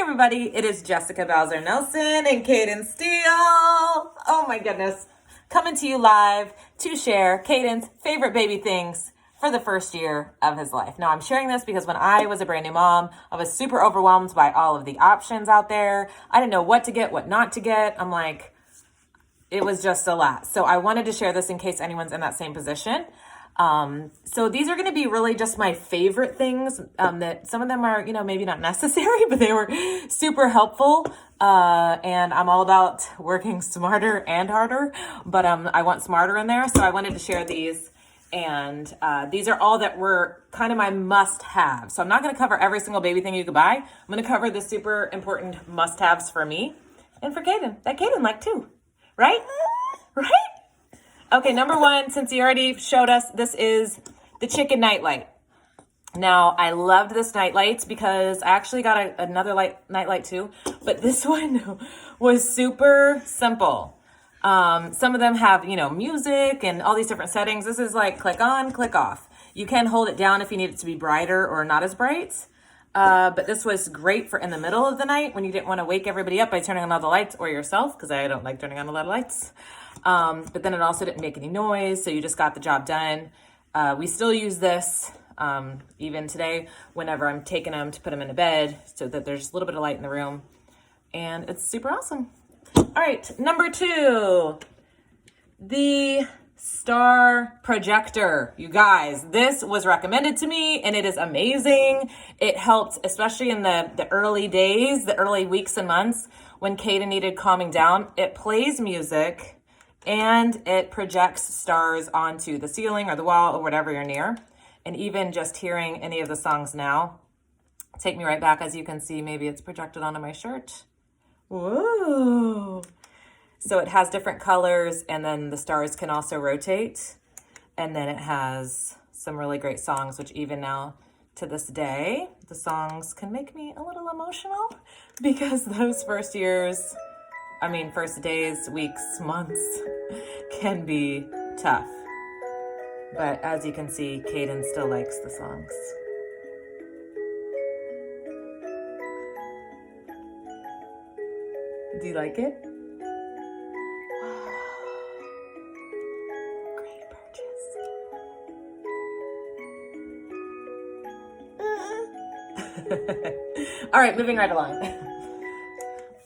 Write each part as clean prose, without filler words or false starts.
everybody, it is Jessica Bowser Nelson and Caden Steele. Oh my goodness. Coming to you live to share Caden's favorite baby things for the first year of his life. Now I'm sharing this because when I was a brand new mom, I was super overwhelmed by all of the options out there. I didn't know what to get, what not to get. I'm like, it was just a lot. So I wanted to share this in case anyone's in that same position. So these are going to be really just my favorite things, that some of them are, maybe not necessary, but they were super helpful. And I'm all about working smarter and harder, but, I want smarter in there. So I wanted to share these, and, these are all that were kind of my must have. So I'm not going to cover every single baby thing you could buy. I'm going to cover the super important must haves for me and for Caden that Caden liked too, right? Right? Okay, number one, since he already showed us, this is the chicken nightlight. Now, I loved this nightlight because I actually got another nightlight too, but this one was super simple. Some of them have, music and all these different settings. This is like click on, click off. You can hold it down if you need it to be brighter or not as bright. But this was great for in the middle of the night when you didn't want to wake everybody up by turning on all the lights, or yourself, because I don't like turning on a lot of lights. But then it also didn't make any noise, so you just got the job done. We still use this even today whenever I'm taking them to put them into bed, so that there's a little bit of light in the room, and it's super awesome. All right, number two, the star projector. You guys, this was recommended to me and it is amazing. It helped, especially in the early days, the early weeks and months when Caden needed calming down. It plays music and it projects stars onto the ceiling or the wall or whatever you're near. And even just hearing any of the songs now take me right back. As you can see, maybe it's projected onto my shirt. Whoa. So it has different colors, and then the stars can also rotate. And then it has some really great songs, which even now to this day, the songs can make me a little emotional, because those first days, weeks, months can be tough. But as you can see, Caden still likes the songs. Do you like it? Great purchase. All right, moving right along.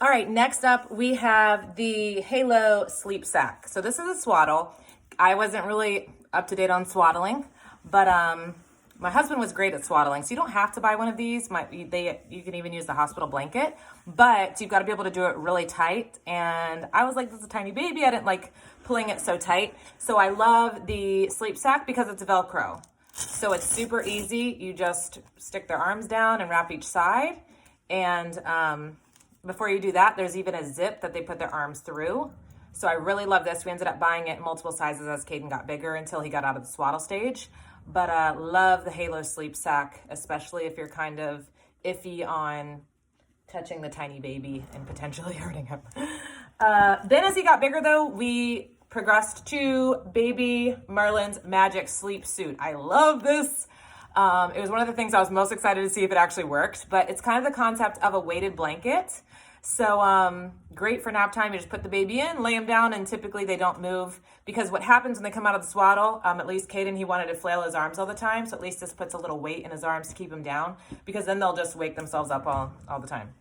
All right, next up we have the Halo Sleep Sack. So this is a swaddle. I wasn't really up to date on swaddling, but my husband was great at swaddling, so you don't have to buy one of these. You can even use the hospital blanket, but you've got to be able to do it really tight. And I was like, this is a tiny baby. I didn't like pulling it so tight. So I love the sleep sack because it's Velcro. So it's super easy. You just stick their arms down and wrap each side. And before you do that, there's even a zip that they put their arms through. So I really love this. We ended up buying it in multiple sizes as Caden got bigger until he got out of the swaddle stage. But love the Halo Sleep Sack, especially if you're kind of iffy on touching the tiny baby and potentially hurting him. Then as he got bigger, though, we progressed to Baby Merlin's Magic Sleep Suit. I love this. It was one of the things I was most excited to see if it actually worked, but it's kind of the concept of a weighted blanket. So great for nap time. You just put the baby in, lay them down, and typically they don't move, because what happens when they come out of the swaddle, at least Caden, he wanted to flail his arms all the time, so at least this puts a little weight in his arms to keep him down, because then they'll just wake themselves up all the time.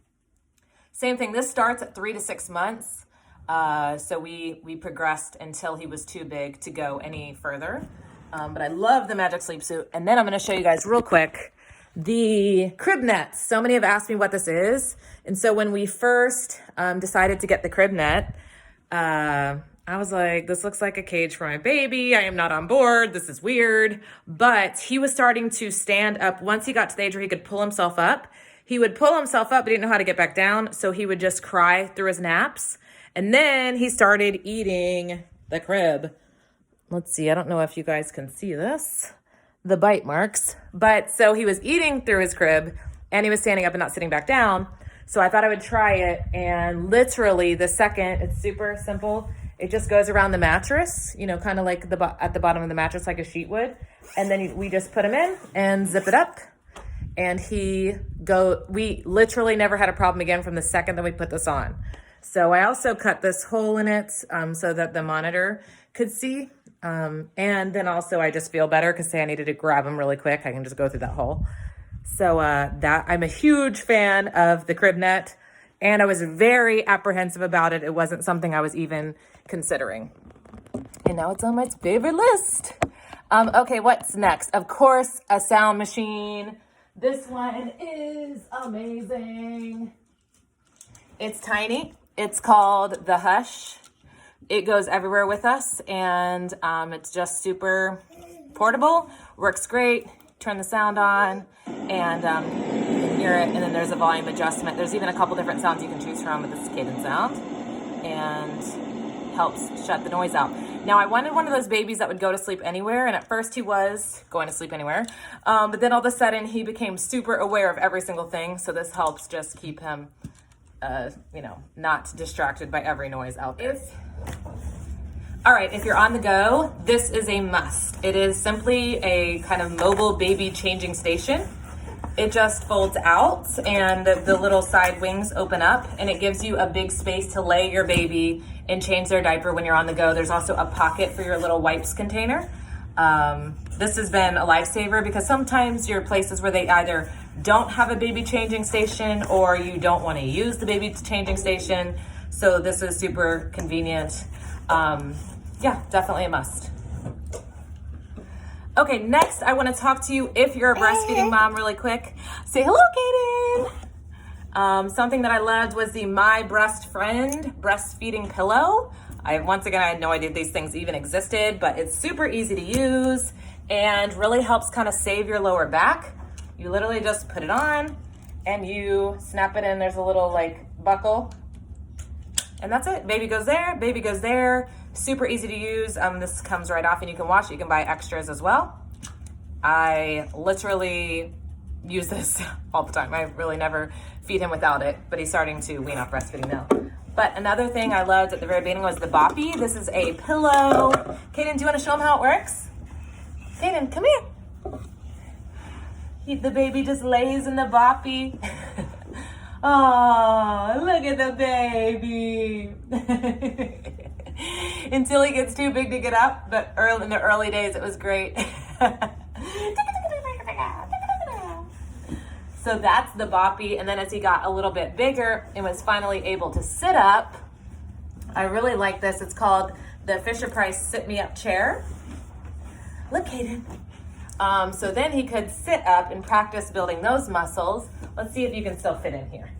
Same thing, this starts at 3 to 6 months. So we progressed until he was too big to go any further. But I love the Magic Sleep Suit. And then I'm going to show you guys real quick the crib nets. So many have asked me what this is. And so when we first decided to get the crib net, I was like, this looks like a cage for my baby. I am not on board. This is weird. But he was starting to stand up. Once he got to the age where he could pull himself up, he would pull himself up, but he didn't know how to get back down. So he would just cry through his naps. And then he started eating the crib. Let's see, I don't know if you guys can see this, the bite marks. But so he was eating through his crib and he was standing up and not sitting back down. So I thought I would try it. And literally the second, it's super simple. It just goes around the mattress, kind of like at the bottom of the mattress, like a sheet would. And then we just put him in and zip it up. And we literally never had a problem again from the second that we put this on. So I also cut this hole in it so that the monitor could see. And then also I just feel better because say I needed to grab them really quick, I can just go through that hole. So that I'm a huge fan of the crib net, and I was very apprehensive about it. It wasn't something I was even considering. And now it's on my favorite list. Okay, what's next? Of course, a sound machine. This one is amazing. It's tiny. It's called the Hush. It goes everywhere with us, and it's just super portable. Works great. Turn the sound on, and you can hear it. And then there's a volume adjustment. There's even a couple different sounds you can choose from with this cadence sound, and helps shut the noise out. Now, I wanted one of those babies that would go to sleep anywhere, and at first he was going to sleep anywhere, but then all of a sudden he became super aware of every single thing, so this helps just keep him, not distracted by every noise out there. All right, if you're on the go, this is a must. It is simply a kind of mobile baby changing station. It just folds out and the little side wings open up, and it gives you a big space to lay your baby and change their diaper when you're on the go. There's also a pocket for your little wipes container. This has been a lifesaver because sometimes you're places where they either don't have a baby changing station or you don't want to use the baby changing station. So this is super convenient. Yeah, definitely a must. Okay, next I want to talk to you if you're a breastfeeding mom really quick. Say hello, Kaden. Something that I loved was the My Breast Friend breastfeeding pillow. I had no idea these things even existed, but it's super easy to use and really helps kind of save your lower back. You literally just put it on and you snap it in. There's a little buckle, and that's it. Baby goes there. Super easy to use. This comes right off and you can wash it. You can buy extras as well. I literally use this all the time. I really never feed him without it, but he's starting to wean off breastfeeding now. But another thing I loved at the very beginning was the boppy. This is a pillow. Kaden, do you want to show him how it works? Kaden, come here. The baby just lays in the boppy. Oh, look at the baby. Until he gets too big to get up, but in the early days it was great. So that's the boppy, and then as he got a little bit bigger and was finally able to sit up, I really like this. It's called the Fisher-Price Sit Me Up Chair. Look, Kaden. So then he could sit up and practice building those muscles. Let's see if you can still fit in here.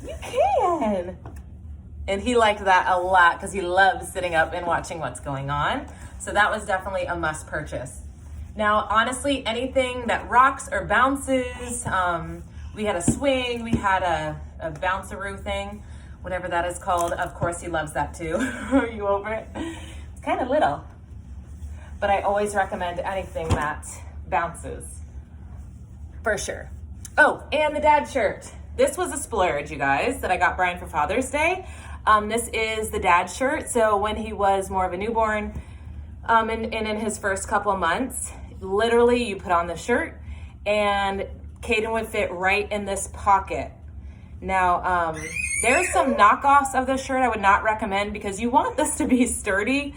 You can. And he liked that a lot because he loves sitting up and watching what's going on. So that was definitely a must purchase. Now, honestly, anything that rocks or bounces, we had a swing, we had a bounceroo thing, whatever that is called. Of course, he loves that too. Are you over it? It's kind of little, but I always recommend anything that bounces, for sure. Oh, and the dad shirt. This was a splurge, you guys, that I got Brian for Father's Day. This is the dad shirt. So when he was more of a newborn, and in his first couple of months, literally you put on the shirt and Kaden would fit right in this pocket. Now, there's some knockoffs of this shirt I would not recommend because you want this to be sturdy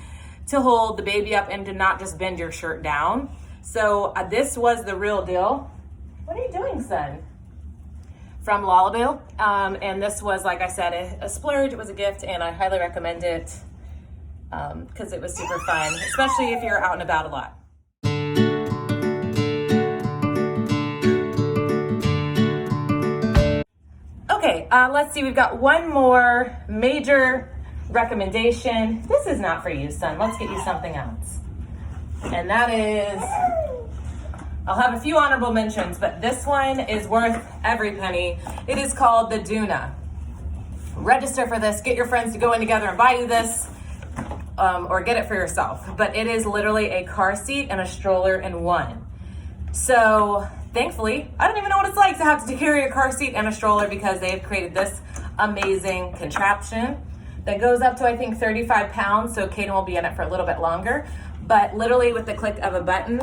to hold the baby up and to not just bend your shirt down. So this was the real deal. What are you doing, son? From Lullaby. And this was, like I said, a splurge. It was a gift, and I highly recommend it because it was super fun, especially if you're out and about a lot. Okay, let's see. We've got one more major recommendation. This is not for you, son. Let's get you something else. And that is, I'll have a few honorable mentions, but this one is worth every penny. It is called the Doona. Register for this. Get your friends to go in together and buy you this, or get it for yourself. But it is literally a car seat and a stroller in one. So thankfully, I don't even know what it's like to have to carry a car seat and a stroller because they've created this amazing contraption that goes up to, I think, 35 pounds. So Kaden will be in it for a little bit longer. But literally with the click of a button,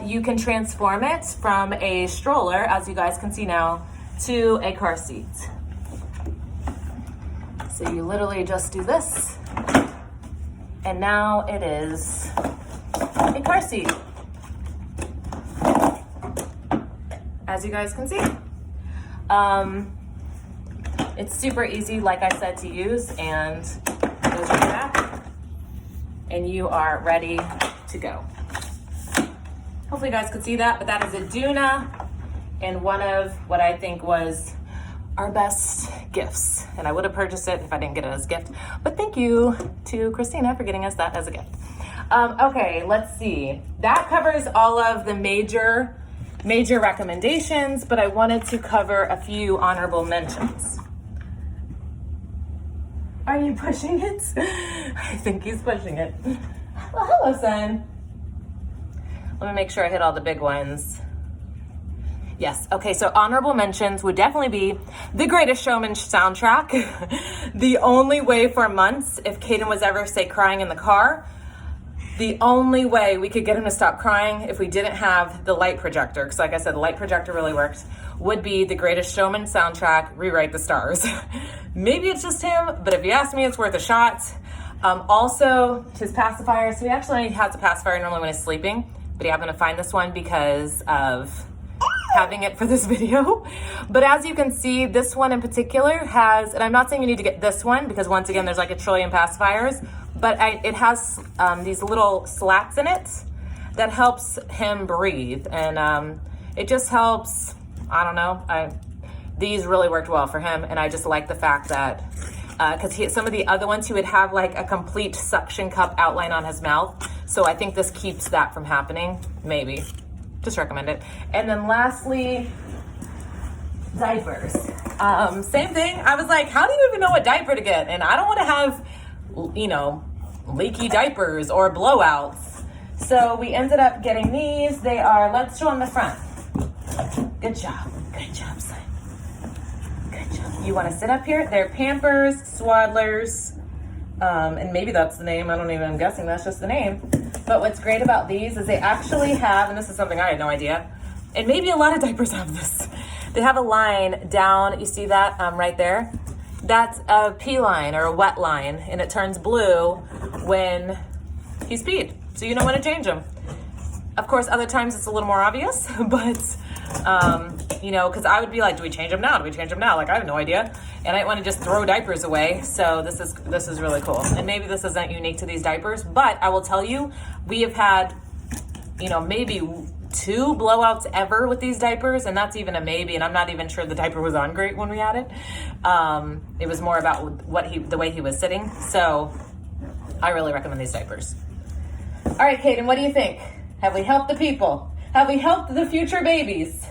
you can transform it from a stroller, as you guys can see now, to a car seat. So you literally just do this, and now it is a car seat, as you guys can see. It's super easy, like I said, to use, and goes right back, and you are ready to go. Hopefully you guys could see that, but that is a Doona, and one of what I think was our best gifts. And I would have purchased it if I didn't get it as a gift, but thank you to Christina for getting us that as a gift. Okay, let's see. That covers all of the major recommendations, but I wanted to cover a few honorable mentions. Are you pushing it? I think he's pushing it. Well, hello, son. Let me make sure I hit all the big ones. Yes, okay, so honorable mentions would definitely be The Greatest Showman soundtrack. The only way for months, if Caden was ever, say, crying in the car, the only way we could get him to stop crying if we didn't have the light projector, because like I said, the light projector really worked, would be The Greatest Showman soundtrack, Rewrite the Stars. Maybe it's just him, but if you ask me, it's worth a shot. Also, his pacifier, so he actually has a pacifier normally when he's sleeping, but he happened to find this one because of having it for this video. But as you can see, this one in particular has, and I'm not saying you need to get this one because once again, there's like a trillion pacifiers, but it has these little slats in it that helps him breathe. And it just helps, I don't know, these really worked well for him. And I just like the fact that, because some of the other ones, he would have like a complete suction cup outline on his mouth. So I think this keeps that from happening, maybe. Just recommend it. And then lastly, diapers. Same thing. I was like, how do you even know what diaper to get? And I don't want to have, you know, leaky diapers or blowouts. So we ended up getting these. They are, let's show on the front. Good job. Good job, son. Good job. You want to sit up here? They're Pampers, Swaddlers, and maybe that's the name. I'm guessing that's just the name. But what's great about these is they actually have, and this is something I had no idea, and maybe a lot of diapers have this. They have a line down, you see that right there? That's a pee line or a wet line, and it turns blue when he's peed. So you know when to change them. Of course, other times it's a little more obvious, but you know, because I would be like, do we change them now? Do we change them now? Like, I have no idea. And I want to just throw diapers away. So this is really cool. And maybe this isn't unique to these diapers, but I will tell you, we have had, you know, maybe 2 blowouts ever with these diapers, and that's even a maybe, and I'm not even sure the diaper was on great when we had it. It was more about the way he was sitting. So I really recommend these diapers. All right, Caden, what do you think? Have we helped the people? Have we helped the future babies?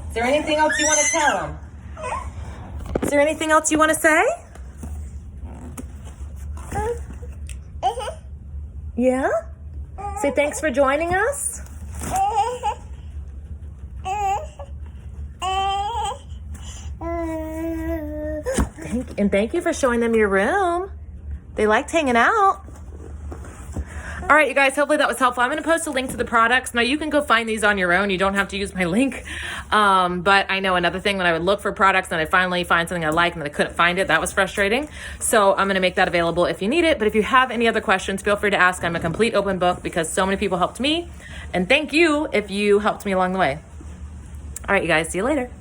Is there anything else you want to tell them? Is there anything else you want to say? Yeah? Say thanks for joining us. Thank you for showing them your room. They liked hanging out. All right, you guys, hopefully that was helpful. I'm going to post a link to the products. Now, you can go find these on your own. You don't have to use my link. But I know another thing, when I would look for products and I finally find something I like and then I couldn't find it, that was frustrating. So I'm going to make that available if you need it. But if you have any other questions, feel free to ask. I'm a complete open book because so many people helped me. And thank you if you helped me along the way. All right, you guys, see you later.